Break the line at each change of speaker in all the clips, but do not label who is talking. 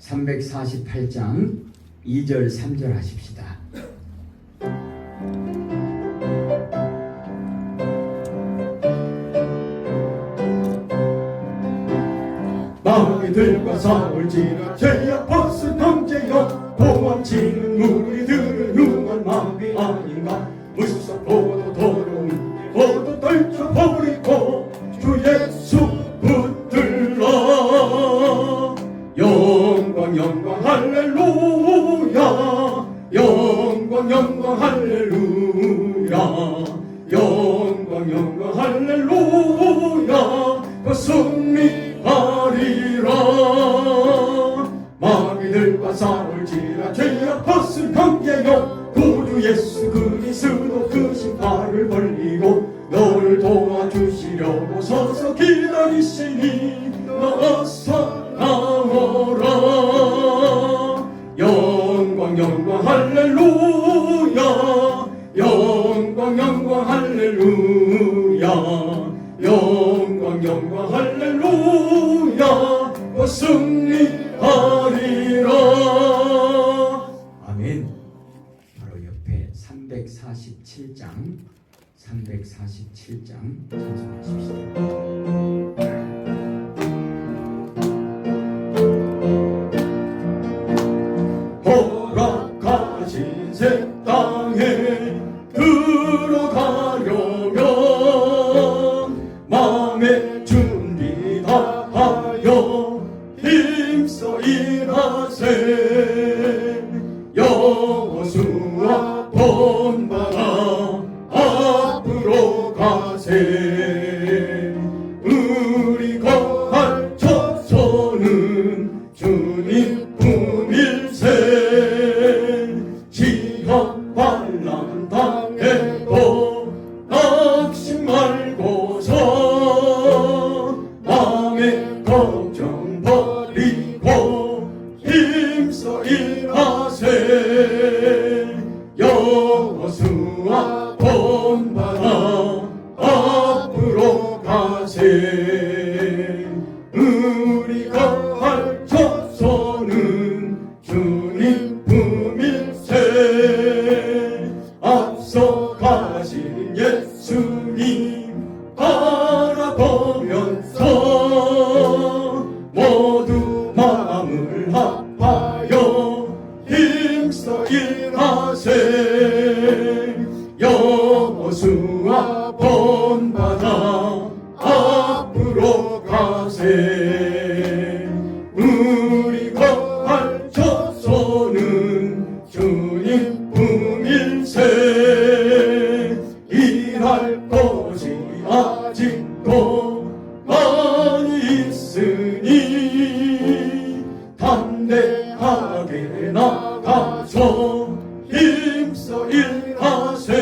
348장 2절 3절 하십시다.
마귀들과 싸울지라 죄악 벗은 형제여 도망치는 우리들은 흉한 마귀 아닌가 무섭고도 더러운 모두 떨쳐버리고 주 예수 붙들라 영광 영광 할렐루야 영광 영광 할렐루야 영광 영광 할렐루야 그 승리하리라 마귀들과 싸울지라 죄악 벗은 형제여 구주 예수 그리스도 그 신발을 벌리고 너를 도와주시려고 서서 기다리시니 어서 나오라 영광 영광 할렐루야 영광 영광 할렐루야 영광 영광 할렐루야 승리하리라.
아멘. 바로 옆에 347장 찬송하십시다.
허락하신 새 땅에 들어가려면 마음의 준비 다 하여 힘써 일하세 여호수아 본받아 앞으로 가세 우리 거할 처소는 주님 품일세 시험 환난 당해도 낙심 말고서 마음의 걱정 버리고 힘써 일하세 여호수아 본받아 앞으로 가세 우리가 할 처소는 주님 품일세 앞서 가신 예수님 바라보면서 모두 마음을 합하여 힘써 일하세 여호수아 본받아 앞으로 가세 우리가 할 처소는 주님 품일세 일할 것이 아직도 많이 있으니 담대하게 나가서 힘써 일하세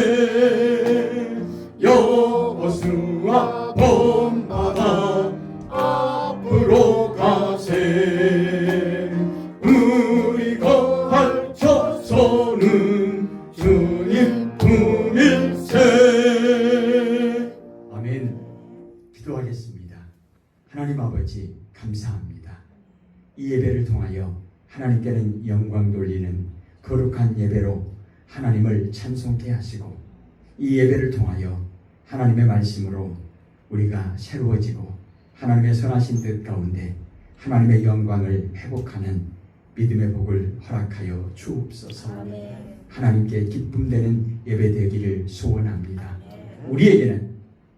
여호수아 본받아 앞으로 가세 우리가 할 처소는 주님 품일세.
아멘. 기도하겠습니다. 하나님 아버지 감사합니다. 이 예배를 통하여 하나님께는 영광 돌리는 거룩한 예배로 하나님을 찬송케 하시고 이 예배를 통하여 하나님의 말씀으로 우리가 새로워지고 하나님의 선하신 뜻 가운데 하나님의 영광을 회복하는 믿음의 복을 허락하여 주옵소서. 하나님께 기쁨되는 예배 되기를 소원합니다. 우리에게는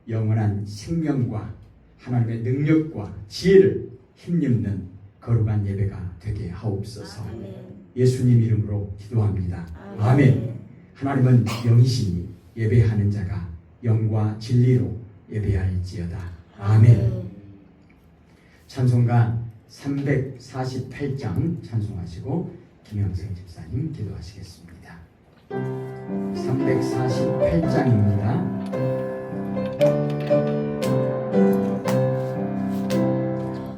영원한 생명과 하나님의 능력과 지혜를 힘입는 거룩한 예배가 되게 하옵소서. 예수님 이름으로 기도합니다. 아멘. 하나님은 영이시니 예배하는 자가 영과 진리로 예배할지어다. 아멘. 찬송가 348장 찬송하시고 김영생 집사님 기도하시겠습니다. 348장입니다.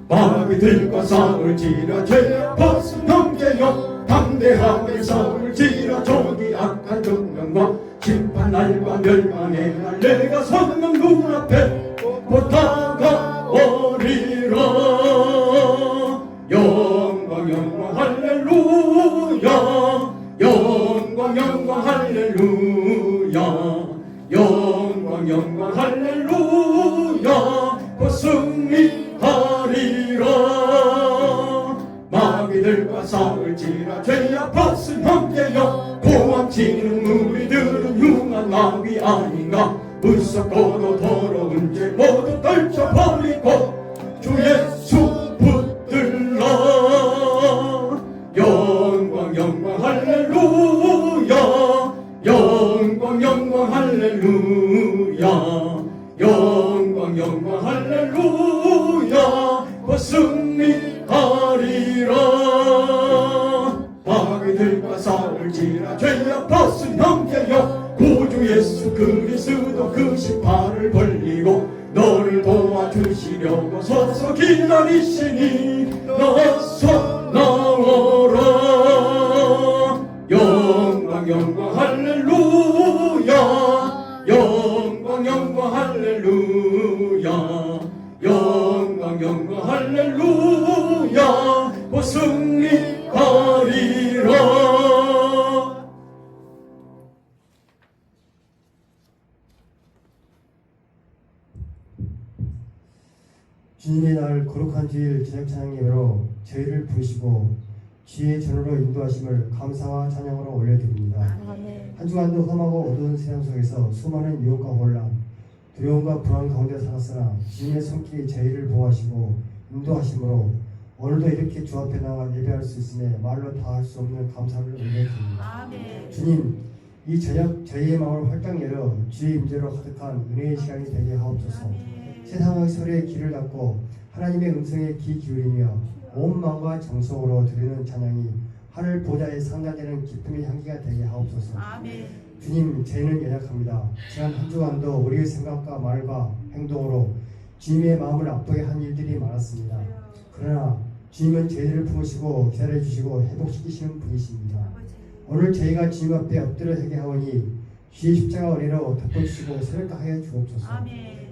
마귀들과 싸울지라 죄악 벗은 형제여 담대하게 싸울지라 저기 악한 정령과 심판 날과 멸망의 날 내가 서는 눈앞에 곧 다가오리라 영광 영광 영광 할렐루야 영광 영광 할렐루야 영광 영광 할렐루야 곧 승리하리라 마귀들과 싸울지라 죄 아팠음 형제여 고함치는 우리들은 흉한 마귀 아닌가 무섭고도 더러운 죄 모두 떨쳐버리고 주 예수 붙들라 영광 영광 할렐루야 영광 영광 할렐루야 영광 영광 할렐루야 곧 승리하리라 마귀들과 싸울지라 죄 아팠음 형제여 구주 예수 그리스도 그 십팔을 벌리고 너를 도와주시려고 서서 기다리시니 나서 나오라 영광 영광 할렐루야 영광 영광 할렐루야 영광 영광 할렐루야 곧 승리하리라
주님의 날 거룩한 주일 저녁 찬양 예배로 저희를 부르시고 주의 전으로 인도하심을 감사와 찬양으로 올려드립니다. 한 주간도 험하고 어두운 세상 속에서 수많은 유혹과 혼란, 두려움과 불안 가운데 살았으나 주님의 손길이 저희를 보호하시고 인도하심으로 오늘도 이렇게 주 앞에 나와 예배할 수 있음에 말로 다 할 수 없는 감사를 올려드립니다. 주님, 이 저녁 저희의 마음을 활짝 열어 주의 임재로 가득한 은혜의 시간이 되게 하옵소서. 세상의 소리에 귀를 닫고 하나님의 음성에 귀 기울이며 온 마음과 정성으로 드리는 찬양이 하늘 보좌에 상달되는 기쁨의 향기가 되게 하옵소서. 주님, 저희는 연약합니다. 지난 한 주간도 우리의 생각과 말과 행동으로 주님의 마음을 아프게 한 일들이 많았습니다. 그러나 주님은 저희를 품으시고 기다려주시고 회복시키시는 분이십니다. 오늘 저희가 주님 앞에 엎드려 회개하오니 주의 십자가 은혜로 덮어주시고 새롭게 하여 주옵소서.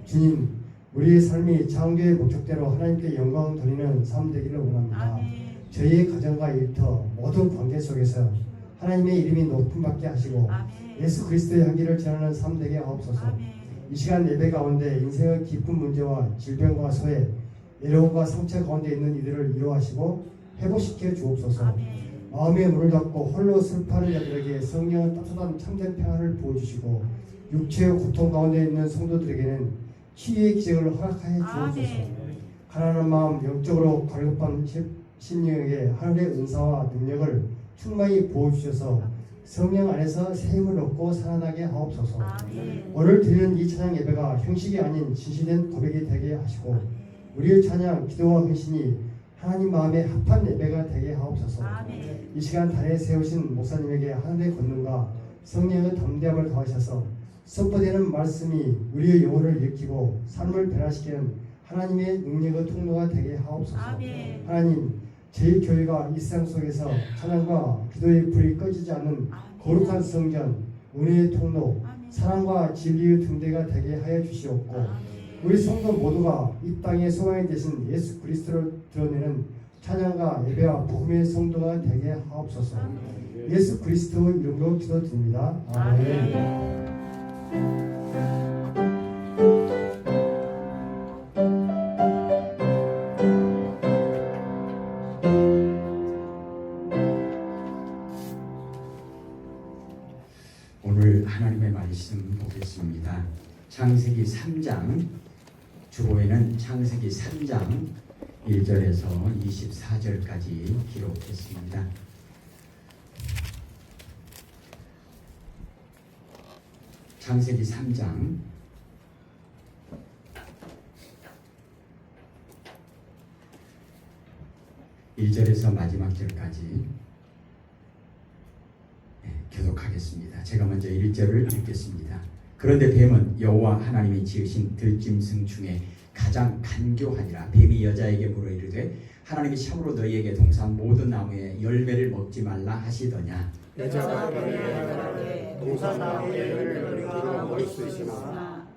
주님, 우리의 삶이 창조의 목적대로 하나님께 영광 돌리는 삶 되기를 원합니다. 저희의 가정과 일터 모든 관계 속에서 하나님의 이름이 높임 받게 하시고 예수 그리스도의 향기를 전하는 삶 되게 하옵소서. 이 시간 예배 가운데 인생의 깊은 문제와 질병과 소외, 외로움과 상처 가운데 있는 이들을 위로하시고 회복시켜 주옵소서. 마음의 문을 닫고 홀로 슬퍼하는 자들에게 성령의 따뜻한 참된 평안을 부어주시고 육체의 고통 가운데 있는 성도들에게는 치유의 기적을 허락하여 주옵소서. 가난한 마음 영적으로 갈급한 심령에게 하늘의 은사와 능력을 충만히 부어주셔서 성령 안에서 새 힘을 얻고 살아나게 하옵소서. 오늘 드리는 이 찬양 예배가 형식이 아닌 진실된 고백이 되게 하시고 우리의 찬양, 기도와 헌신이 하나님 마음에 합한 예배가 되게 하옵소서. 이 시간 단에 세우신 목사님에게 하늘의 권능과 성령의 담대함을 더하셔서 선포되는 말씀이 우리의 영혼을 일으키고 삶을 변화시키는 하나님의 능력의 통로가 되게 하옵소서. 하나님, 저희 교회가 이 세상 속에서 찬양과 기도의 불이 꺼지지 않는 거룩한 성전, 은혜의 통로, 사랑과 진리의 등대가 되게 하여 주시옵고 우리 성도 모두가 이 땅의 소망이 되신 예수 그리스도를 드러내는 찬양과 예배와 복음의 성도가 되게 하옵소서. 예수 그리스도 이름으로 기도드립니다. 아멘.
오늘 하나님의 말씀 보겠습니다. 창세기 3장, 주보에는 창세기 3장 1절에서 24절까지 기록했습니다. 창세기 3장 1절에서 마지막 절까지 교독하겠습니다. 제가 먼저 1절을 읽겠습니다. 그런데 뱀은 여호와 하나님이 지으신 들짐승 중에 가장 간교하니라. 뱀이 여자에게 물어 이르되 하나님이 참으로 너희에게 동산 모든 나무의 열매를 먹지 말라 하시더냐.
여자가 뱀에게 동산 나무의 열매를 우리가 먹을 수 있으나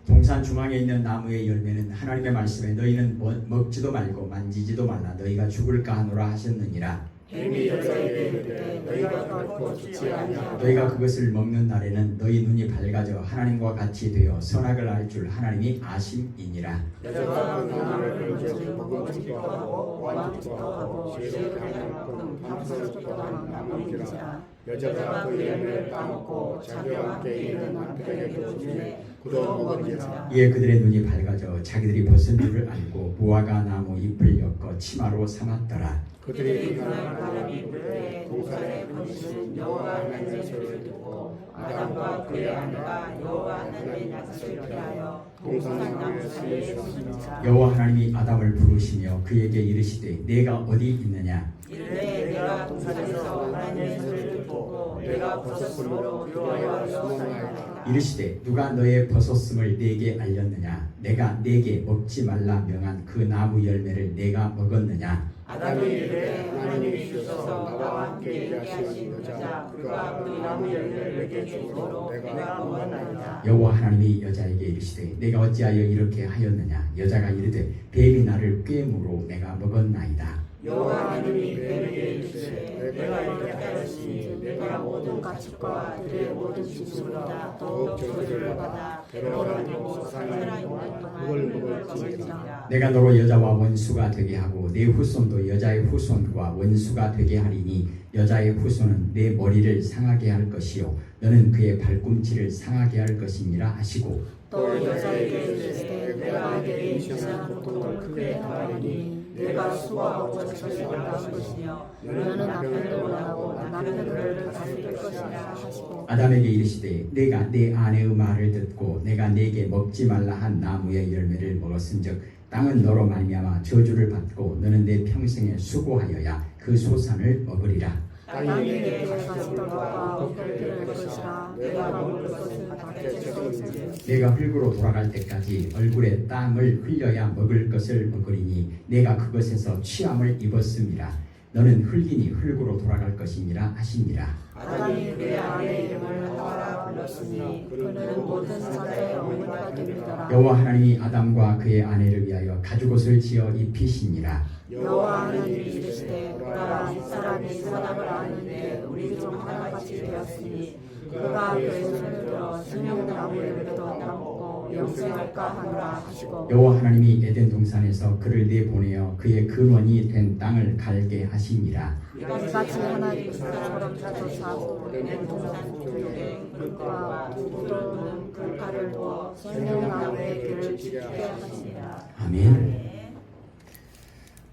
동산 중앙에 있는 나무의 열매는 하나님의 말씀에 너희는 먹지도 말고 만지지도 말라 너희가 죽을까 하노라 하셨느니라.
뱀이 여자에게 이르되 너희가 결코 죽지 아니하고
너희가 그것을 먹는 날에는 너희 눈이 밝아져 하나님과 같이 되어 선악을 알 줄 하나님이 아심이니라.
여자가 그 나무를 본즉 먹음직도 하고 보암직도 하고 지혜롭게 하는 만큼 탐스럽기도 한 나무인지라. 여자가 그 열매를 따먹고 자기와 함께 있는 남편에게도 주매 그도 먹은지라.
이에 그들의 눈이 밝아져 자기들이 벗은 줄을 알고 무화과 나무 잎을 엮어 치마로 삼았더라.
그들이 그날 바람이 불 때 동산에 부르시는 여호와 하나님의 소리를 듣고 아담과 그의 아내가 여호와 하나님의 약속을 피하여 동산 나무 사이에 숨었습니다.
여호와 하나님이 아담을 부르시며 그에게 이르시되 내가 어디 있느냐.
이르되 내가 동산에서 하나님의 소리를 듣고 내가 벗었으므로 두려워하여 숨었나이다.
이르시되 누가 너의 벗었음을 내게 알렸느냐. 내가 내게 먹지 말라 명한 그 나무 열매를 내가 먹었느냐.
아담이 이르되 하나님이 주셔서 나와 함께 있게 하신 여자 그가 그 나무 열매를 내게 주므로 내가 먹었나이다.
여호와 하나님이 여자에게 이르시되 내가 어찌하여 이렇게 하였느냐. 여자가 이르되 뱀이 나를 꾀므로 내가 먹었나이다.
여호와 하나님이 뱀에게 이르시되 내가 이렇게 하였으니 내가 모든 가축과 들의 모든 짐승보다 더욱 저주를 받아 괴로워하고 살아있는 동안 그걸 먹을지니라.
내가 너로 여자와 원수가 되게 하고 내 후손도 여자의 후손과 원수가 되게 하리니 여자의 후손은 내 머리를 상하게 할 것이요 너는 그의 발꿈치를 상하게 할 것이니라 하시고
또 여자에게 이르시되 내가 내게 임신한 고통을 크게 당하리니 내가 수고하고 저절을 당할 것이며 너는 남편을 원하고 남편을 다스릴 것이라 하시고
아담에게 이르시되 내가 내 아내의 말을 듣고 내가 내게 먹지 말라 한 나무의 열매를 먹었은즉 땅은 너로 말미암아 저주를 받고 너는 내 평생에 수고하여야 그 소산을 먹으리라.
땅이 내게 가축들과 먹을 될 것이라. 내가 먹을 것은 밭의 채소인지
내가 흙으로 돌아갈 때까지 얼굴에 땀을 흘려야 먹을 것을 먹으리니 내가 그것에서 취함을 입었음이라. 너는 흙이니 흙으로 돌아갈 것이니라 하시니라.
아담이 그의 아내의 이름을 하와라 불렀으니 그는 모든 사자의 어머니가 됩니다.
여호와 하나님이 아담과 그의 아내를 위하여 가죽옷을 지어 입히시니라.
여호와 하나님이 이르시되 보라 이 사람이 선악을 아는데 우리 중 하나같이 되었으니 그가 그의 손을 들어 생명나무의 도 따먹고 영생할까 하노라 하시고
여호와 하나님이 에덴 동산에서 그를 내보내어 그의 근원이 된 땅을 갈게 하시니라.
이같이 하나님이 사람처럼 찾으사고 에덴 동산 동쪽에 물과 무도는 불가를 두어 생명나무의 길을 지키게 하시니라.
아멘.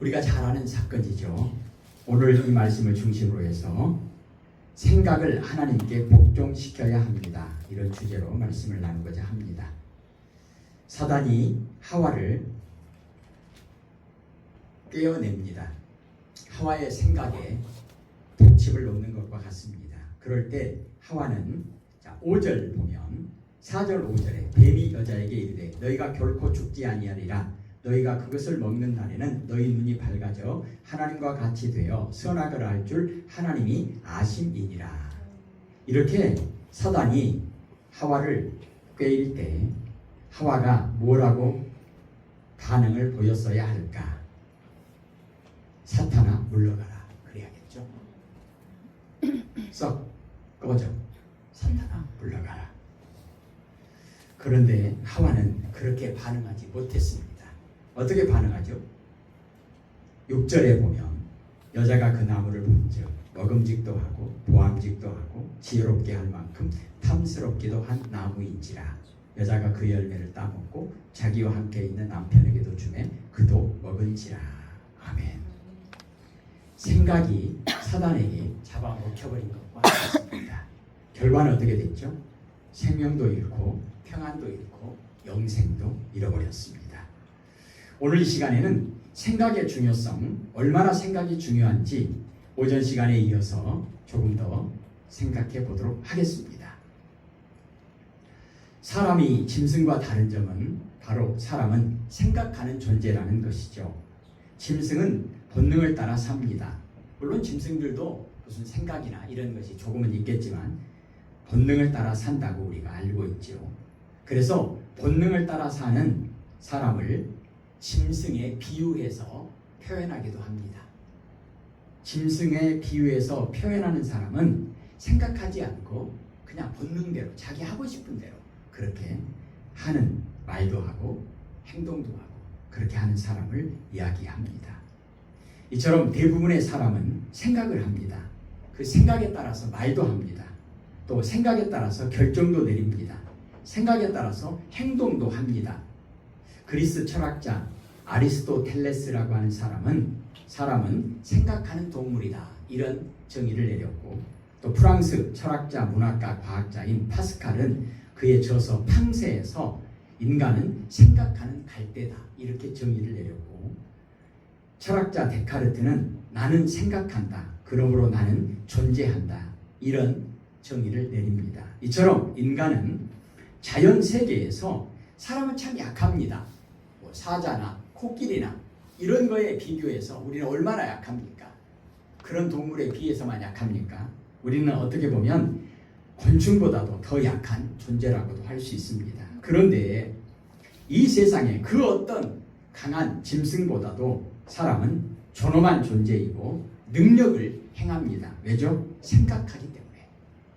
우리가 잘 아는 사건이죠. 오늘 이 말씀을 중심으로 해서 생각을 하나님께 복종시켜야 합니다. 이런 주제로 말씀을 나누고자 합니다. 사단이 하와를 깨어냅니다. 하와의 생각에 독침을 놓는 것과 같습니다. 그럴 때 하와는 5절 보면 4절 5절에 뱀이 여자에게 이르되 너희가 결코 죽지 아니하리라. 너희가 그것을 먹는 날에는 너희 눈이 밝아져 하나님과 같이 되어 선악을 알 줄 하나님이 아심이니라. 이렇게 사단이 하와를 꾀일 때 하와가 뭐라고 반응을 보였어야 할까? 사탄아 물러가라 그래야겠죠. 썩 꺼져 사탄아 물러가라. 그런데 하와는 그렇게 반응하지 못했습니다. 어떻게 반응하죠? 6절에 보면 여자가 그 나무를 본즉 먹음직도 하고 보암직도 하고 지혜롭게 할 만큼 탐스럽기도 한 나무인지라. 여자가 그 열매를 따먹고 자기와 함께 있는 남편에게도 주매 그도 먹은지라. 아멘. 생각이 사단에게 잡아먹혀버린 것과 같습니다. 결과는 어떻게 됐죠? 생명도 잃고 평안도 잃고 영생도 잃어버렸습니다. 오늘 이 시간에는 생각의 중요성, 얼마나 생각이 중요한지 오전 시간에 이어서 조금 더 생각해 보도록 하겠습니다. 사람이 짐승과 다른 점은 바로 사람은 생각하는 존재라는 것이죠. 짐승은 본능을 따라 삽니다. 물론 짐승들도 무슨 생각이나 이런 것이 조금은 있겠지만 본능을 따라 산다고 우리가 알고 있죠. 그래서 본능을 따라 사는 사람을 짐승에 비유해서 표현하기도 합니다. 짐승에 비유해서 표현하는 사람은 생각하지 않고 그냥 본능대로 자기 하고 싶은 대로 그렇게 하는 말도 하고 행동도 하고 그렇게 하는 사람을 이야기합니다. 이처럼 대부분의 사람은 생각을 합니다. 그 생각에 따라서 말도 합니다. 또 생각에 따라서 결정도 내립니다. 생각에 따라서 행동도 합니다. 그리스 철학자 아리스토텔레스라고 하는 사람은 생각하는 동물이다 이런 정의를 내렸고, 또 프랑스 철학자 문학가 과학자인 파스칼은 그의 저서 팡세에서 인간은 생각하는 갈대다 이렇게 정의를 내렸고, 철학자 데카르트는 나는 생각한다 그러므로 나는 존재한다 이런 정의를 내립니다. 이처럼 인간은 자연 세계에서 사람은 참 약합니다. 뭐 사자나 코끼리나 이런 거에 비교해서 우리는 얼마나 약합니까? 그런 동물에 비해서만 약합니까? 우리는 어떻게 보면 곤충보다도 더 약한 존재라고도 할 수 있습니다. 그런데 이 세상에 그 어떤 강한 짐승보다도 사람은 존엄한 존재이고 능력을 행합니다. 왜죠? 생각하기 때문에.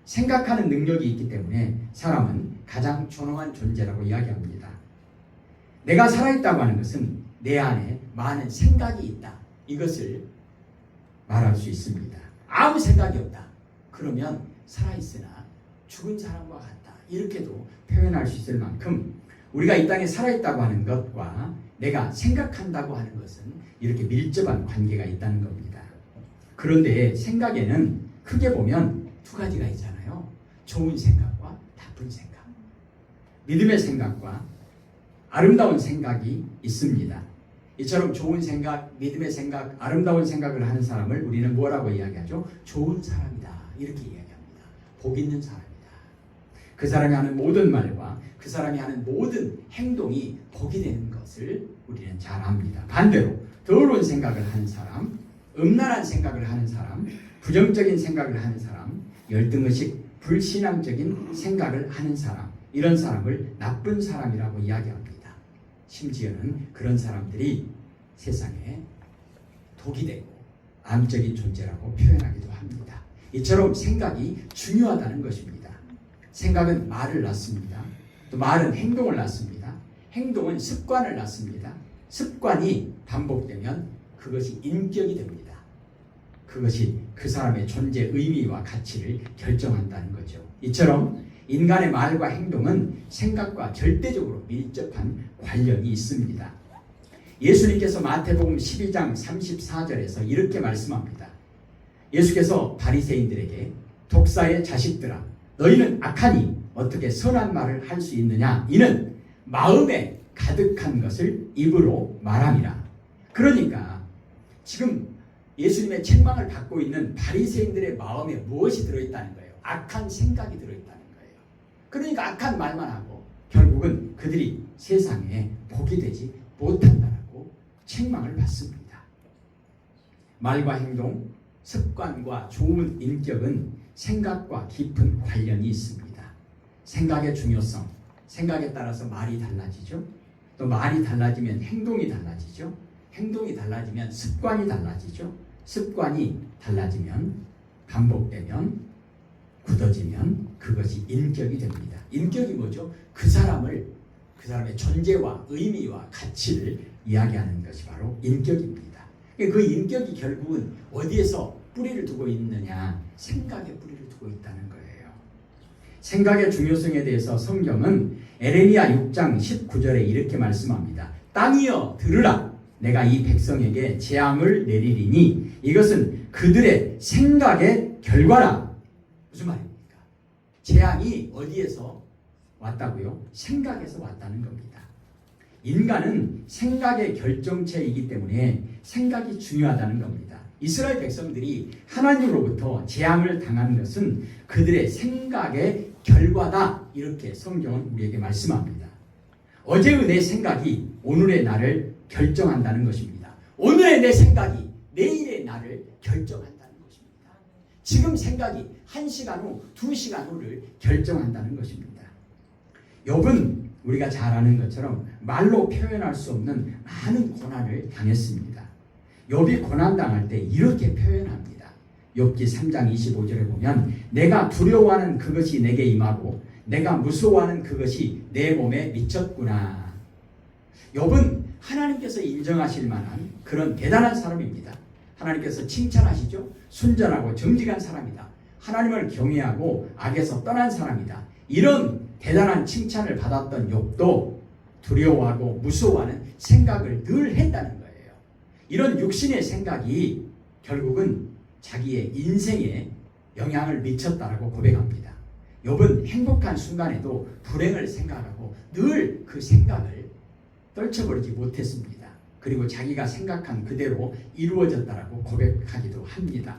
생각하는 능력이 있기 때문에 사람은 가장 존엄한 존재라고 이야기합니다. 내가 살아있다고 하는 것은 내 안에 많은 생각이 있다. 이것을 말할 수 있습니다. 아무 생각이 없다. 그러면 살아있으나 죽은 사람과 같다. 이렇게도 표현할 수 있을 만큼 우리가 이 땅에 살아있다고 하는 것과 내가 생각한다고 하는 것은 이렇게 밀접한 관계가 있다는 겁니다. 그런데 생각에는 크게 보면 두 가지가 있잖아요. 좋은 생각과 나쁜 생각. 믿음의 생각과 아름다운 생각이 있습니다. 이처럼 좋은 생각, 믿음의 생각, 아름다운 생각을 하는 사람을 우리는 뭐라고 이야기하죠? 좋은 사람이다. 이렇게 이야기합니다. 복 있는 사람이다. 그 사람이 하는 모든 말과 그 사람이 하는 모든 행동이 복이 되는 것을 우리는 잘 압니다. 반대로 더러운 생각을 하는 사람, 음란한 생각을 하는 사람, 부정적인 생각을 하는 사람, 열등의식, 불신앙적인 생각을 하는 사람, 이런 사람을 나쁜 사람이라고 이야기합니다. 심지어는 그런 사람들이 세상에 독이 되고 암적인 존재라고 표현하기도 합니다. 이처럼 생각이 중요하다는 것입니다. 생각은 말을 낳습니다. 또 말은 행동을 낳습니다. 행동은 습관을 낳습니다. 습관이 반복되면 그것이 인격이 됩니다. 그것이 그 사람의 존재 의미와 가치를 결정한다는 거죠. 이처럼 인간의 말과 행동은 생각과 절대적으로 밀접한 관련이 있습니다. 예수님께서 마태복음 12장 34절에서 이렇게 말씀합니다. 예수께서 바리새인들에게 독사의 자식들아 너희는 악하니 어떻게 선한 말을 할 수 있느냐? 이는 마음에 가득한 것을 입으로 말함이라. 그러니까 지금 예수님의 책망을 받고 있는 바리새인들의 마음에 무엇이 들어있다는 거예요? 악한 생각이 들어있다는 거예요. 그러니까 악한 말만 하고 결국은 그들이 세상에 복이 되지 못한다라고 책망을 받습니다. 말과 행동, 습관과 좋은 인격은 생각과 깊은 관련이 있습니다. 생각의 중요성, 생각에 따라서 말이 달라지죠. 또 말이 달라지면 행동이 달라지죠. 행동이 달라지면 습관이 달라지죠. 습관이 달라지면 반복되면 굳어지면 그것이 인격이 됩니다. 인격이 뭐죠? 그 사람의 존재와 의미와 가치를 이야기하는 것이 바로 인격입니다. 그 인격이 결국은 어디에서 뿌리를 두고 있느냐? 생각에 뿌리를 두고 있다는 거예요. 생각의 중요성에 대해서 성경은 에레미야 6장 19절에 이렇게 말씀합니다. 땅이여 들으라. 내가 이 백성에게 재앙을 내리리니 이것은 그들의 생각의 결과라. 무슨 말입니까? 재앙이 어디에서 왔다고요? 생각에서 왔다는 겁니다. 인간은 생각의 결정체이기 때문에 생각이 중요하다는 겁니다. 이스라엘 백성들이 하나님으로부터 재앙을 당한 것은 그들의 생각의 결과다. 이렇게 성경은 우리에게 말씀합니다. 어제의 내 생각이 오늘의 나를 결정한다는 것입니다. 오늘의 내 생각이 내일의 나를 결정한다는 것입니다. 지금 생각이 1시간 후, 2시간 후를 결정한다는 것입니다. 욥은 우리가 잘 아는 것처럼 말로 표현할 수 없는 많은 고난을 당했습니다. 욥이 고난당할 때 이렇게 표현합니다. 욥기 3장 25절에 보면 내가 두려워하는 그것이 내게 임하고 내가 무서워하는 그것이 내 몸에 미쳤구나. 욥은 하나님께서 인정하실 만한 그런 대단한 사람입니다. 하나님께서 칭찬하시죠. 순전하고 정직한 사람이다. 하나님을 경외하고 악에서 떠난 사람이다. 이런 대단한 칭찬을 받았던 욥도 두려워하고 무서워하는 생각을 늘 했다는 거예요. 이런 육신의 생각이 결국은 자기의 인생에 영향을 미쳤다라고 고백합니다. 욥은 행복한 순간에도 불행을 생각하고 늘 그 생각을 떨쳐버리지 못했습니다. 그리고 자기가 생각한 그대로 이루어졌다라고 고백하기도 합니다.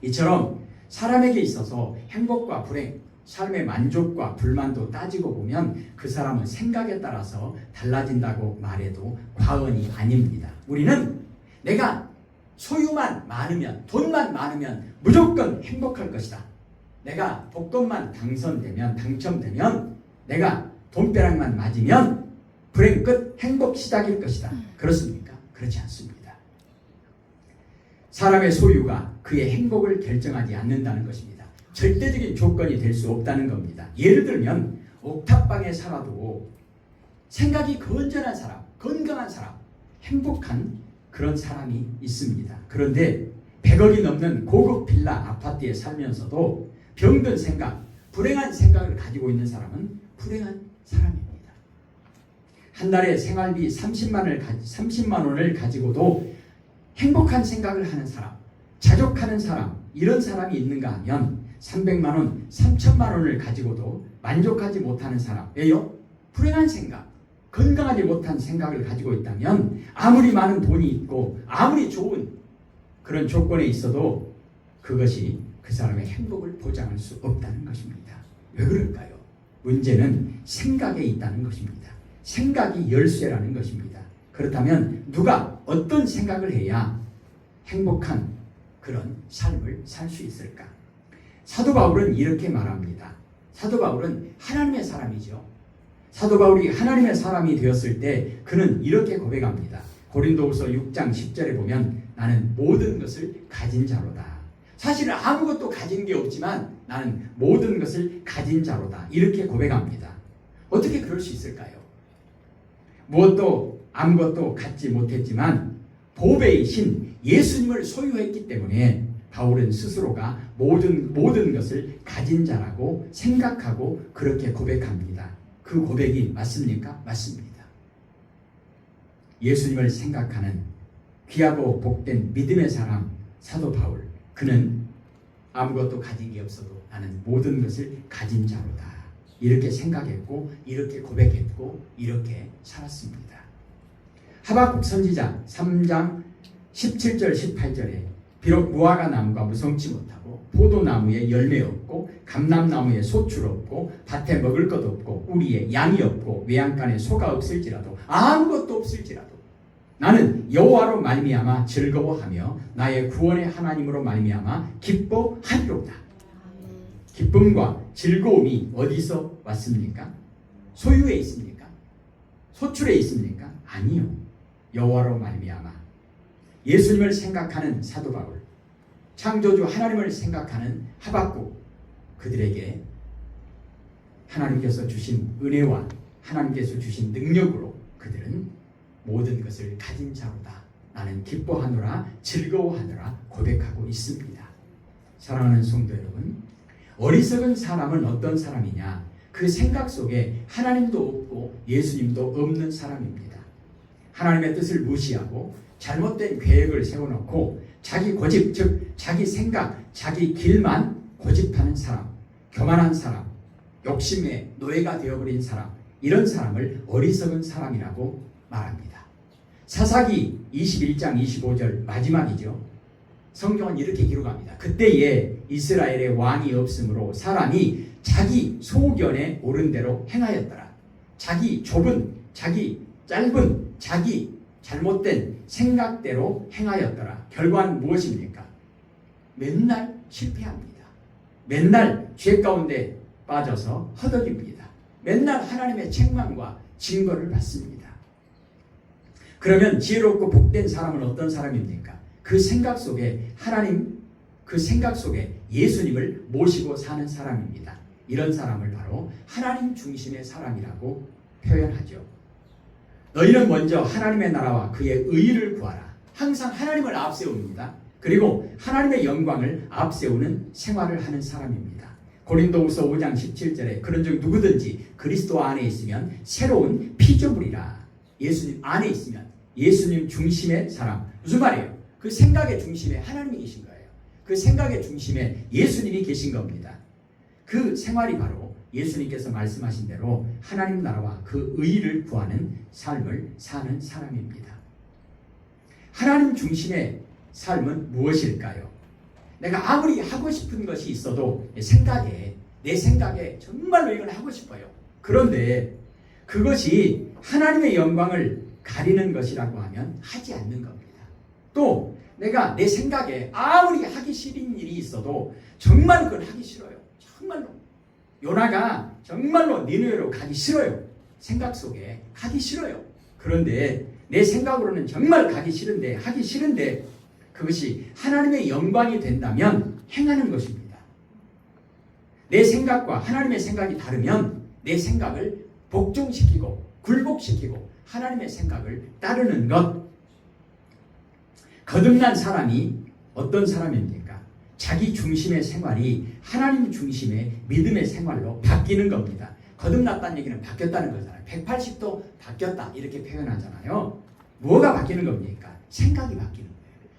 이처럼 사람에게 있어서 행복과 불행, 삶의 만족과 불만도 따지고 보면 그 사람은 생각에 따라서 달라진다고 말해도 과언이 아닙니다. 우리는 내가 소유만 많으면, 돈만 많으면 무조건 행복할 것이다. 내가 복권만 당첨되면, 내가 돈벼락만 맞으면 불행 끝, 행복 시작일 것이다. 그렇습니까? 그렇지 않습니다. 사람의 소유가 그의 행복을 결정하지 않는다는 것입니다. 절대적인 조건이 될 수 없다는 겁니다. 예를 들면 옥탑방에 살아도 생각이 건전한 사람, 건강한 사람, 행복한 그런 사람이 있습니다. 그런데 100억이 넘는 고급 빌라 아파트에 살면서도 병든 생각, 불행한 생각을 가지고 있는 사람은 불행한 사람입니다. 한 달에 생활비 30만 원을 가지고도 행복한 생각을 하는 사람, 자족하는 사람, 이런 사람이 있는가 하면 300만 원, 3천만 원을 가지고도 만족하지 못하는 사람. 왜요? 불행한 생각, 건강하지 못한 생각을 가지고 있다면 아무리 많은 돈이 있고 아무리 좋은 그런 조건에 있어도 그것이 그 사람의 행복을 보장할 수 없다는 것입니다. 왜 그럴까요? 문제는 생각에 있다는 것입니다. 생각이 열쇠라는 것입니다. 그렇다면 누가 어떤 생각을 해야 행복한 그런 삶을 살 수 있을까? 사도 바울은 이렇게 말합니다. 사도 바울은 하나님의 사람이죠. 사도 바울이 하나님의 사람이 되었을 때 그는 이렇게 고백합니다. 고린도후서 6장 10절에 보면 나는 모든 것을 가진 자로다. 사실은 아무것도 가진 게 없지만 나는 모든 것을 가진 자로다. 이렇게 고백합니다. 어떻게 그럴 수 있을까요? 무엇도 아무것도 갖지 못했지만 보배이신 예수님을 소유했기 때문에 바울은 스스로가 모든 것을 가진 자라고 생각하고 그렇게 고백합니다. 그 고백이 맞습니까? 맞습니다. 예수님을 생각하는 귀하고 복된 믿음의 사람 사도 바울, 그는 아무것도 가진 게 없어도 나는 모든 것을 가진 자로다. 이렇게 생각했고 이렇게 고백했고 이렇게 살았습니다. 하박국 선지자 3장 17절 18절에 비록 무화과 나무가 무성치 못하고 포도나무에 열매 없고 감람나무에 소출 없고 밭에 먹을 것 없고 우리에 양이 없고 외양간에 소가 없을지라도 아무것도 없을지라도 나는 여호와로 말미암아 즐거워하며 나의 구원의 하나님으로 말미암아 기뻐하리로다. 기쁨과 즐거움이 어디서 왔습니까? 소유에 있습니까? 소출에 있습니까? 아니요. 여호와로 말미암아. 예수님을 생각하는 사도 바울, 창조주 하나님을 생각하는 하박국, 그들에게 하나님께서 주신 은혜와 하나님께서 주신 능력으로 그들은 모든 것을 가진 자로다. 나는 기뻐하노라 즐거워하노라 고백하고 있습니다. 사랑하는 성도 여러분, 어리석은 사람은 어떤 사람이냐? 그 생각 속에 하나님도 없고 예수님도 없는 사람입니다. 하나님의 뜻을 무시하고 잘못된 계획을 세워놓고 자기 고집, 즉 자기 생각, 자기 길만 고집하는 사람, 교만한 사람, 욕심의 노예가 되어버린 사람, 이런 사람을 어리석은 사람이라고 말합니다. 사사기 21장 25절 마지막이죠. 성경은 이렇게 기록합니다. 그때에 이스라엘의 왕이 없으므로 사람이 자기 소견에 옳은 대로 행하였더라. 자기 좁은, 자기 짧은, 자기 잘못된 생각대로 행하였더라. 결과는 무엇입니까? 맨날 실패합니다. 맨날 죄 가운데 빠져서 허덕입니다. 맨날 하나님의 책망과 징벌을 받습니다. 그러면 지혜롭고 복된 사람은 어떤 사람입니까? 그 생각 속에 하나님, 그 생각 속에 예수님을 모시고 사는 사람입니다. 이런 사람을 바로 하나님 중심의 사람이라고 표현하죠. 너희는 먼저 하나님의 나라와 그의 의를 구하라. 항상 하나님을 앞세웁니다. 그리고 하나님의 영광을 앞세우는 생활을 하는 사람입니다. 고린도후서 5장 17절에 그런즉 누구든지 그리스도 안에 있으면 새로운 피조물이라. 예수님 안에 있으면 예수님 중심의 사람. 무슨 말이에요? 그 생각의 중심에 하나님이 계신 거예요. 그 생각의 중심에 예수님이 계신 겁니다. 그 생활이 바로 예수님께서 말씀하신 대로 하나님 나라와 그 의를 구하는 삶을 사는 사람입니다. 하나님 중심의 삶은 무엇일까요? 내가 아무리 하고 싶은 것이 있어도 내 생각에 정말로 이걸 하고 싶어요. 그런데 그것이 하나님의 영광을 가리는 것이라고 하면 하지 않는 겁니다. 또 내가 내 생각에 아무리 하기 싫은 일이 있어도 정말 그걸 하기 싫어요. 정말로. 요나가 정말로 니느웨로 가기 싫어요. 생각 속에 가기 싫어요. 그런데 내 생각으로는 정말 가기 싫은데, 하기 싫은데 그것이 하나님의 영광이 된다면 행하는 것입니다. 내 생각과 하나님의 생각이 다르면 내 생각을 복종시키고 굴복시키고 하나님의 생각을 따르는 것. 거듭난 사람이 어떤 사람입니까? 자기 중심의 생활이 하나님 중심의 믿음의 생활로 바뀌는 겁니다. 거듭났다는 얘기는 바뀌었다는 거잖아요. 180도 바뀌었다 이렇게 표현하잖아요. 뭐가 바뀌는 겁니까? 생각이 바뀌는 거예요.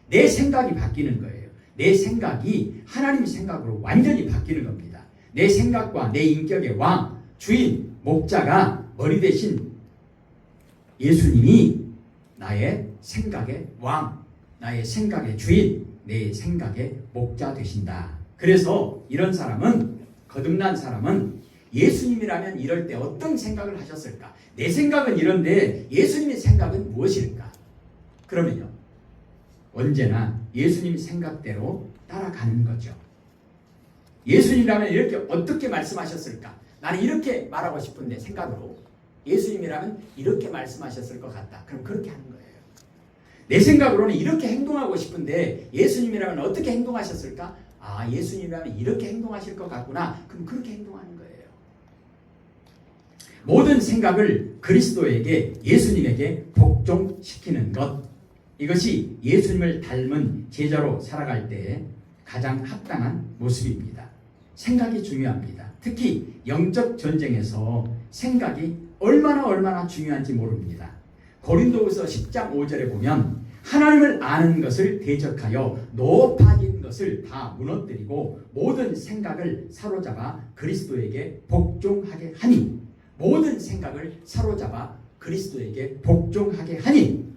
내 생각이 바뀌는 거예요. 내 생각이 하나님 생각으로 완전히 바뀌는 겁니다. 내 생각과 내 인격의 왕, 주인, 목자가 머리 대신 예수님이 나의 생각의 왕, 나의 생각의 주인, 내 생각의 목자 되신다. 그래서 이런 사람은, 거듭난 사람은 예수님이라면 이럴 때 어떤 생각을 하셨을까? 내 생각은 이런데 예수님의 생각은 무엇일까? 그러면요, 언제나 예수님 생각대로 따라가는 거죠. 예수님이라면 이렇게 어떻게 말씀하셨을까? 나는 이렇게 말하고 싶은데 생각으로 예수님이라면 이렇게 말씀하셨을 것 같다. 그럼 그렇게 하는 거예요. 내 생각으로는 이렇게 행동하고 싶은데 예수님이라면 어떻게 행동하셨을까? 아, 예수님이라면 이렇게 행동하실 것 같구나. 그럼 그렇게 행동하는 거예요. 모든 생각을 그리스도에게, 예수님에게 복종시키는 것. 이것이 예수님을 닮은 제자로 살아갈 때의 가장 합당한 모습입니다. 생각이 중요합니다. 특히 영적 전쟁에서 생각이 얼마나 중요한지 모릅니다. 고린도후서 10장 5절에 보면 하나님을 아는 것을 대적하여 높아진 것을 다 무너뜨리고 모든 생각을 사로잡아 그리스도에게 복종하게 하니, 모든 생각을 사로잡아 그리스도에게 복종하게 하니,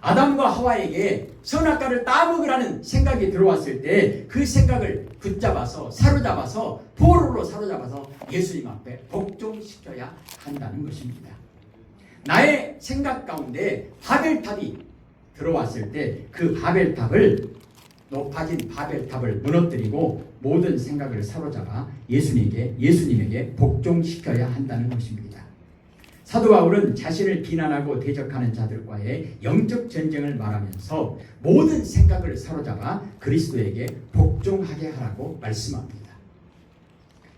아담과 하와에게 선악과를 따먹으라는 생각이 들어왔을 때 그 생각을 붙잡아서 사로잡아서 포로로 사로잡아서 예수님 앞에 복종시켜야 한다는 것입니다. 나의 생각 가운데 바벨탑이 들어왔을 때 그 바벨탑을, 높아진 바벨탑을 무너뜨리고 모든 생각을 사로잡아 예수님에게 복종시켜야 한다는 것입니다. 사도 바울은 자신을 비난하고 대적하는 자들과의 영적 전쟁을 말하면서 모든 생각을 사로잡아 그리스도에게 복종하게 하라고 말씀합니다.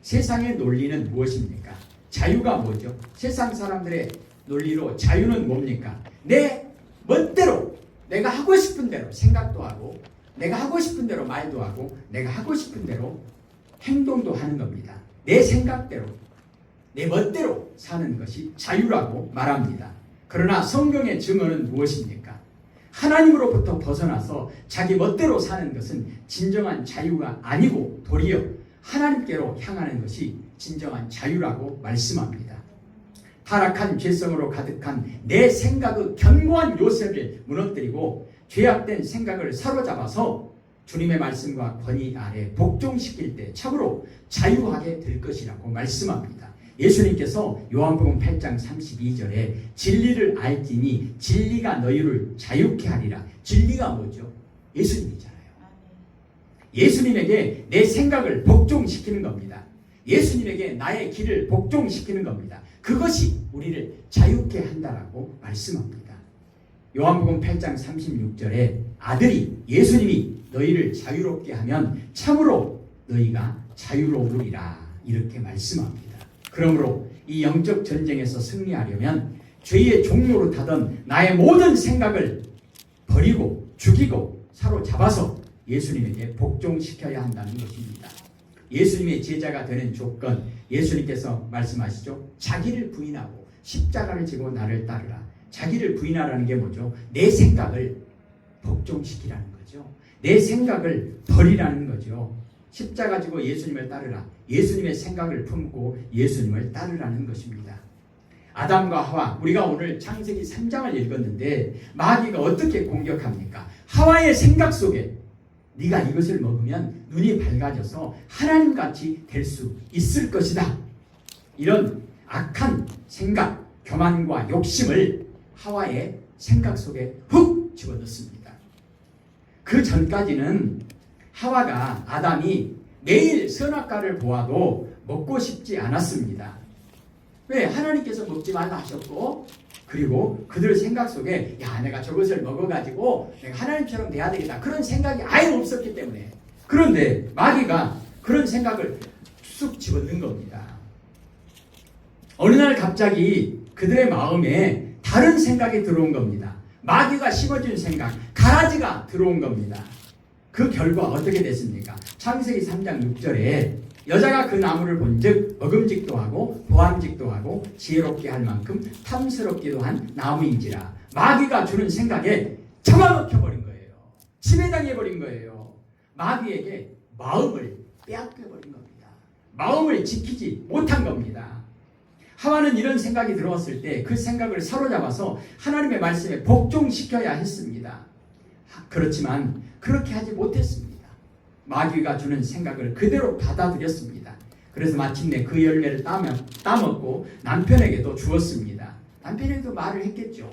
세상의 논리는 무엇입니까? 자유가 뭐죠? 세상 사람들의 논리로 자유는 뭡니까? 내 멋대로, 내가 하고 싶은 대로 생각도 하고, 내가 하고 싶은 대로 말도 하고, 내가 하고 싶은 대로 행동도 하는 겁니다. 내 생각대로, 내 멋대로 사는 것이 자유라고 말합니다. 그러나 성경의 증언은 무엇입니까? 하나님으로부터 벗어나서 자기 멋대로 사는 것은 진정한 자유가 아니고 도리어 하나님께로 향하는 것이 진정한 자유라고 말씀합니다. 타락한 죄성으로 가득한 내 생각의 견고한 요새를 무너뜨리고 죄악된 생각을 사로잡아서 주님의 말씀과 권위 아래 복종시킬 때 참으로 자유하게 될 것이라고 말씀합니다. 예수님께서 요한복음 8장 32절에 진리를 알지니 진리가 너희를 자유케 하리라. 진리가 뭐죠? 예수님이잖아요. 예수님에게 내 생각을 복종시키는 겁니다. 예수님에게 나의 길을 복종시키는 겁니다. 그것이 우리를 자유케 한다라고 말씀합니다. 요한복음 8장 36절에 아들이 예수님이 너희를 자유롭게 하면 참으로 너희가 자유로우리라 이렇게 말씀합니다. 그러므로 이 영적 전쟁에서 승리하려면 죄의 종로로 타던 나의 모든 생각을 버리고 죽이고 사로잡아서 예수님에게 복종시켜야 한다는 것입니다. 예수님의 제자가 되는 조건, 예수님께서 말씀하시죠. 자기를 부인하고 십자가를 지고 나를 따르라. 자기를 부인하라는 게 뭐죠? 내 생각을 복종시키라는 거죠. 내 생각을 버리라는 거죠. 십자가 지고 예수님을 따르라. 예수님의 생각을 품고 예수님을 따르라는 것입니다. 아담과 하와, 우리가 오늘 창세기 3장을 읽었는데 마귀가 어떻게 공격합니까? 하와의 생각 속에 네가 이것을 먹으면 눈이 밝아져서 하나님같이 될 수 있을 것이다. 이런 악한 생각, 교만과 욕심을 하와의 생각 속에 훅 집어넣습니다. 그 전까지는 하와가 아담이 매일 선악과를 보아도 먹고 싶지 않았습니다. 왜? 하나님께서 먹지 말라 하셨고, 그리고 그들 생각 속에 야 내가 저것을 먹어가지고 내가 하나님처럼 돼야 되겠다 그런 생각이 아예 없었기 때문에. 그런데 마귀가 그런 생각을 쑥 집어넣은 겁니다. 어느 날 갑자기 그들의 마음에 다른 생각이 들어온 겁니다. 마귀가 심어준 생각, 가라지가 들어온 겁니다. 그 결과 어떻게 됐습니까? 창세기 3장 6절에 여자가 그 나무를 본즉 먹음직도 하고 보암직도 하고 지혜롭게 할 만큼 탐스럽기도 한 나무인지라. 마귀가 주는 생각에 잡아먹혀버린 거예요. 지배당해버린 거예요. 마귀에게 마음을 빼앗겨버린 겁니다. 마음을 지키지 못한 겁니다. 하와는 이런 생각이 들어왔을 때 그 생각을 사로잡아서 하나님의 말씀에 복종시켜야 했습니다. 그렇지만 그렇게 하지 못했습니다. 마귀가 주는 생각을 그대로 받아들였습니다. 그래서 마침내 그 열매를 따먹고 남편에게도 주었습니다. 남편에게도 말을 했겠죠.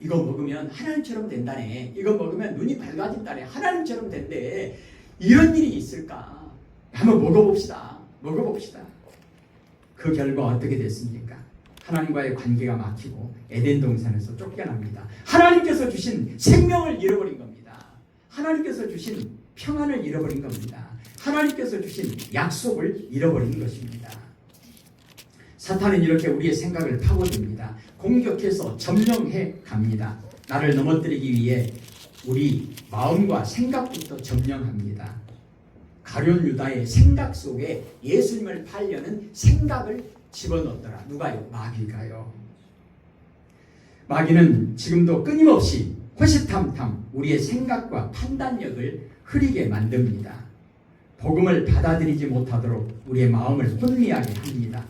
이거 먹으면 하나님처럼 된다네. 이거 먹으면 눈이 밝아진다네. 하나님처럼 된대. 이런 일이 있을까? 한번 먹어봅시다. 먹어봅시다. 그 결과 어떻게 됐습니까? 하나님과의 관계가 막히고 에덴 동산에서 쫓겨납니다. 하나님께서 주신 생명을 잃어버린 겁니다. 하나님께서 주신 평안을 잃어버린 겁니다. 하나님께서 주신 약속을 잃어버린 것입니다. 사탄은 이렇게 우리의 생각을 파고듭니다. 공격해서 점령해 갑니다. 나를 넘어뜨리기 위해 우리 마음과 생각부터 점령합니다. 가룟 유다의 생각 속에 예수님을 팔려는 생각을 집어넣더라. 누가요? 마귀가요. 마귀는 지금도 끊임없이 호시탐탐 우리의 생각과 판단력을 흐리게 만듭니다. 복음을 받아들이지 못하도록 우리의 마음을 혼미하게 합니다.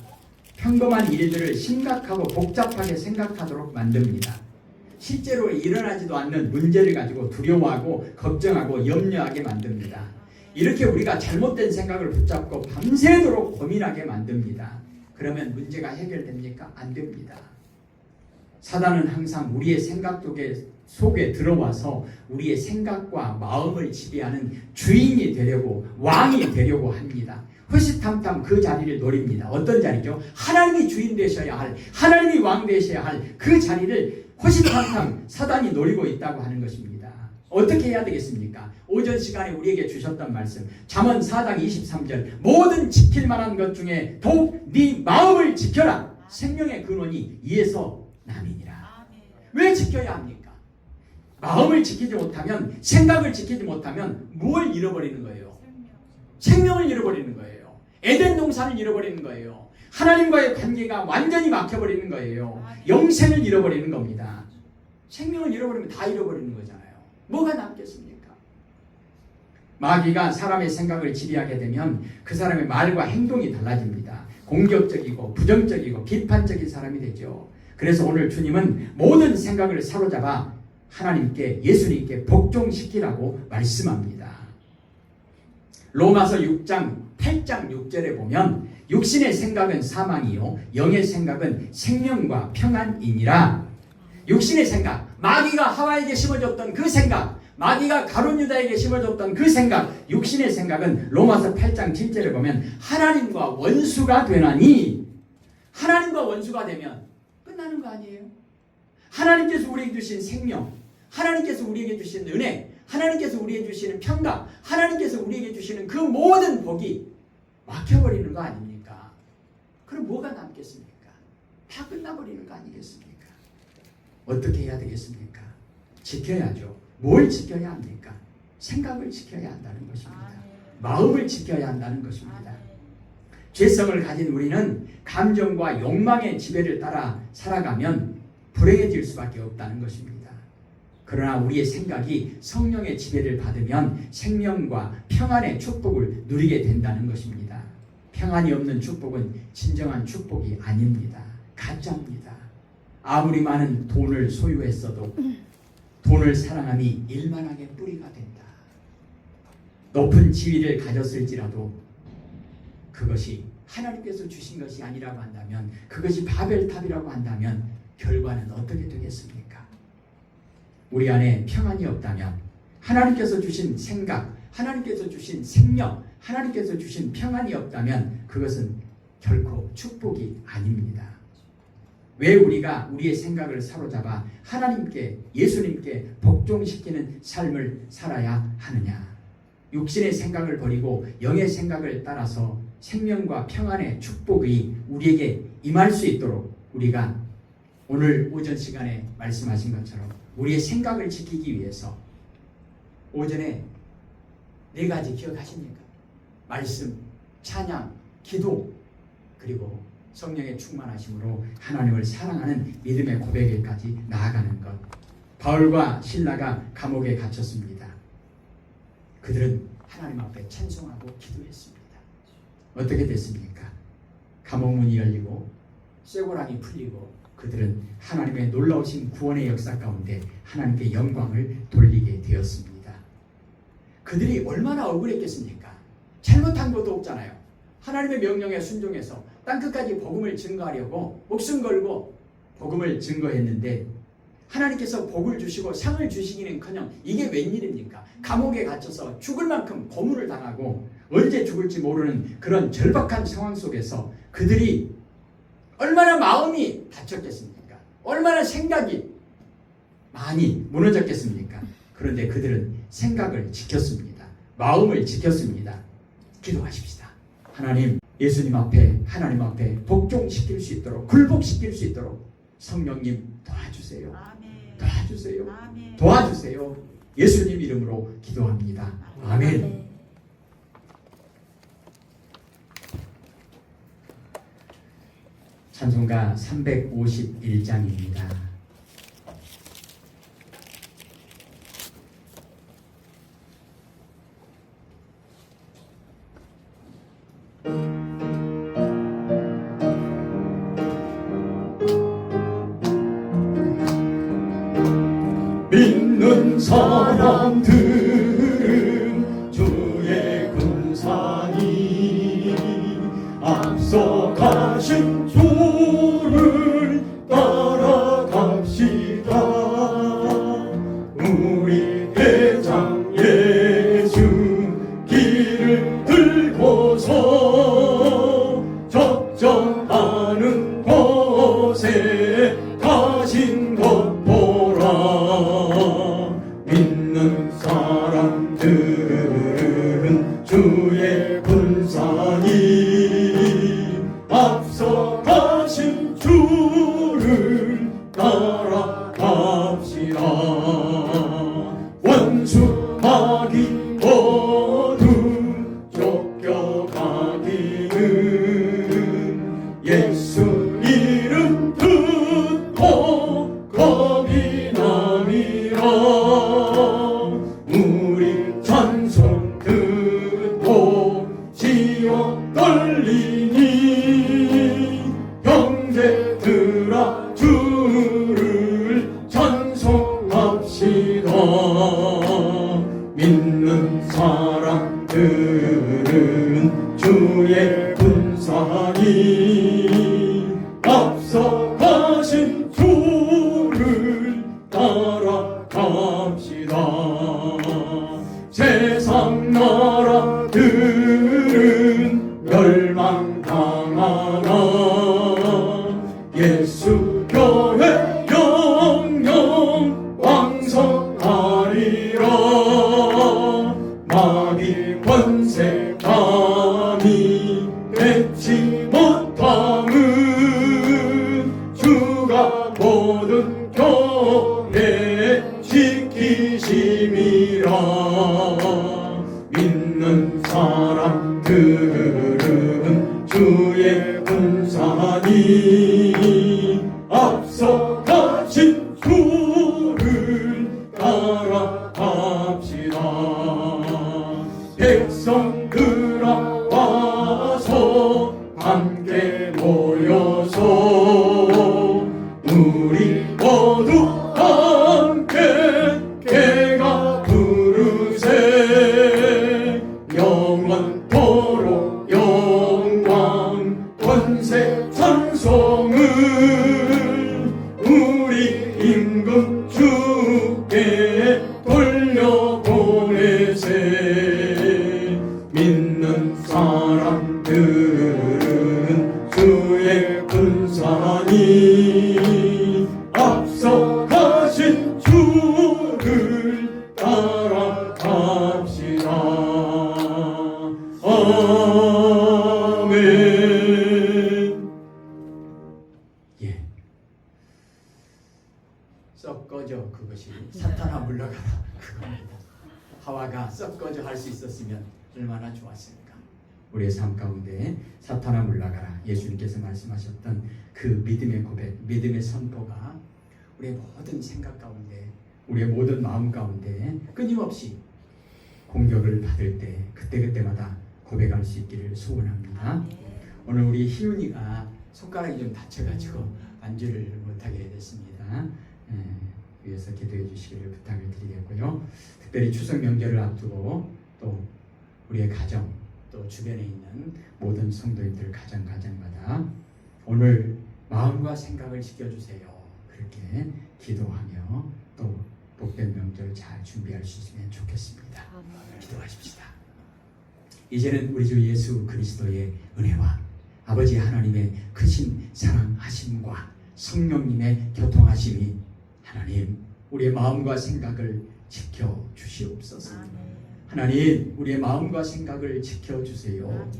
평범한 일들을 심각하고 복잡하게 생각하도록 만듭니다. 실제로 일어나지도 않는 문제를 가지고 두려워하고 걱정하고 염려하게 만듭니다. 이렇게 우리가 잘못된 생각을 붙잡고 밤새도록 고민하게 만듭니다. 그러면 문제가 해결됩니까? 안 됩니다. 사단은 항상 우리의 생각 속에 들어와서 우리의 생각과 마음을 지배하는 주인이 되려고, 왕이 되려고 합니다. 호시탐탐 그 자리를 노립니다. 어떤 자리죠? 하나님이 주인 되셔야 할, 하나님이 왕 되셔야 할 그 자리를 호시탐탐 사단이 노리고 있다고 하는 것입니다. 어떻게 해야 되겠습니까? 오전 시간에 우리에게 주셨던 말씀, 잠언 4장 23절, 모든 지킬 만한 것 중에 더욱 네 마음을 지켜라. 생명의 근원이 이에서 남이니라. 왜 지켜야 합니까? 마음을 지키지 못하면, 생각을 지키지 못하면 뭘 잃어버리는 거예요? 생명을 잃어버리는 거예요. 에덴 동산을 잃어버리는 거예요. 하나님과의 관계가 완전히 막혀버리는 거예요. 영생을 잃어버리는 겁니다. 생명을 잃어버리면 다 잃어버리는 거잖아요. 뭐가 남겠습니까? 마귀가 사람의 생각을 지배하게 되면 그 사람의 말과 행동이 달라집니다. 공격적이고 부정적이고 비판적인 사람이 되죠. 그래서 오늘 주님은 모든 생각을 사로잡아 하나님께, 예수님께 복종시키라고 말씀합니다. 로마서 6장 8장 6절에 보면 육신의 생각은 사망이요 영의 생각은 생명과 평안이니라. 육신의 생각, 마귀가 하와에게 심어줬던 그 생각, 마귀가 가룟 유다에게 심어줬던 그 생각, 육신의 생각은 로마서 8장 7절에 보면 하나님과 원수가 되나니, 하나님과 원수가 되면 끝나는 거 아니에요? 하나님께서 우리에게 주신 생명, 하나님께서 우리에게 주신 은혜, 하나님께서 우리에게 주시는 평강, 하나님께서 우리에게 주시는 그 모든 복이 막혀버리는 거 아닙니까? 그럼 뭐가 남겠습니까? 다 끝나버리는 거 아니겠습니까? 어떻게 해야 되겠습니까? 지켜야죠. 뭘 지켜야 합니까? 생각을 지켜야 한다는 것입니다. 마음을 지켜야 한다는 것입니다. 죄성을 가진 우리는 감정과 욕망의 지배를 따라 살아가면 불행해질 수밖에 없다는 것입니다. 그러나 우리의 생각이 성령의 지배를 받으면 생명과 평안의 축복을 누리게 된다는 것입니다. 평안이 없는 축복은 진정한 축복이 아닙니다. 가짜입니다. 아무리 많은 돈을 소유했어도 돈을 사랑함이 일만하게 뿌리가 된다. 높은 지위를 가졌을지라도 그것이 하나님께서 주신 것이 아니라고 한다면, 그것이 바벨탑이라고 한다면 결과는 어떻게 되겠습니까? 우리 안에 평안이 없다면, 하나님께서 주신 생각, 하나님께서 주신 생명, 하나님께서 주신 평안이 없다면 그것은 결코 축복이 아닙니다. 왜 우리가 우리의 생각을 사로잡아 하나님께, 예수님께 복종시키는 삶을 살아야 하느냐? 육신의 생각을 버리고 영의 생각을 따라서 생명과 평안의 축복이 우리에게 임할 수 있도록 우리가 오늘 오전 시간에 말씀하신 것처럼 우리의 생각을 지키기 위해서 오전에 4가지 기억하십니까? 말씀, 찬양, 기도, 그리고 성령의 충만하심으로 하나님을 사랑하는 믿음의 고백에까지 나아가는 것. 바울과 실라가 감옥에 갇혔습니다. 그들은 하나님 앞에 찬송하고 기도했습니다. 어떻게 됐습니까? 감옥문이 열리고 쇠고랑이 풀리고 그들은 하나님의 놀라우신 구원의 역사 가운데 하나님께 영광을 돌리게 되었습니다. 그들이 얼마나 억울했겠습니까? 잘못한 것도 없잖아요. 하나님의 명령에 순종해서 땅끝까지 복음을 증거하려고 목숨 걸고 복음을 증거했는데 하나님께서 복을 주시고 상을 주시기는커녕 이게 웬일입니까? 감옥에 갇혀서 죽을 만큼 고문을 당하고 언제 죽을지 모르는 그런 절박한 상황 속에서 그들이 얼마나 마음이 다쳤겠습니까? 얼마나 생각이 많이 무너졌겠습니까? 그런데 그들은 생각을 지켰습니다. 마음을 지켰습니다. 기도하십시다. 하나님, 예수님 앞에, 하나님 앞에 복종시킬 수 있도록, 굴복시킬 수 있도록 성령님 도와주세요. 도와주세요. 도와주세요. 예수님 이름으로 기도합니다. 아멘. 찬송가 351장입니다.
믿는 사람들은 주의 군사니 앞서가신 주를 따라갑시다. 우리 대장 예수 길을 들고서 적정하는 곳에 가신 것 믿는 사람들은 주의 군사니 앞서가신 주를 따라갑시다. 원수 마귀 모두 쫓겨가기는 예수 이름 듣고 겁이 남이라. 우리 찬송 듣고 지옥 떨리니 형제들아 주를 찬송합시다. 믿는 사람들은 주의 군사니 앞서가신 주를 따라갑시다. 주의 권세 감히 맺지 못함은 주가 모든 교회 지키심이라. 믿는 사람들은 주의 군사니 앞서가신 주를 따라갑시다. 백성들아 와서 함께 모여서 우리 모두 함께 개가 부르세. 영원토록 영광 권세 찬송을 우리 임금 주께 돌려보내세. 믿는 사람들은 주의 군사니 앞서가신 주를 따라갑시다. 아멘.
예. 썩 꺼져 그것이 사탄아 물러가라 그겁니다. 하와가 썩 꺼져 할 수 있었으면 얼마나 좋았을까. 우리의 삶 가운데 사탄아 물러가라 예수님께서 말씀하셨던 그 믿음의 고백, 믿음의 선포가 우리의 모든 생각 가운데, 우리의 모든 마음 가운데 끊임없이 공격을 받을 때 그때그때마다 고백할 수 있기를 소원합니다. 오늘 우리 희윤이가 손가락이 좀 다쳐가지고 안주를 못하게 됐습니다. 위해서 기도해 주시기를 부탁을 드리겠고요. 특별히 추석 명절을 앞두고 또 우리의 가정, 또 주변에 있는 모든 성도님들 가정마다 오늘 마음과 생각을 지켜주세요. 그렇게 기도하며 또 복된 명절 잘 준비할 수 있으면 좋겠습니다. 기도하십시다. 이제는 우리 주 예수 그리스도의 은혜와 아버지 하나님의 크신 사랑하심과 성령님의 교통하심이 하나님 우리의 마음과 생각을 지켜주시옵소서. 하나님 우리의 마음과 생각을 지켜주세요.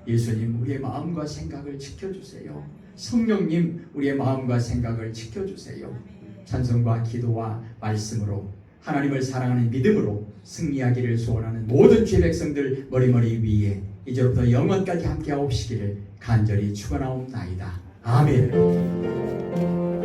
예수님 우리의 마음과 생각을 지켜주세요. 성령님 우리의 마음과 생각을 지켜주세요. 찬송과 기도와 말씀으로 하나님을 사랑하는 믿음으로 승리하기를 소원하는 모든 주의 백성들 머리머리 위에 이제부터 영원까지 함께하옵시기를 간절히 축원하옵나이다. 아멘.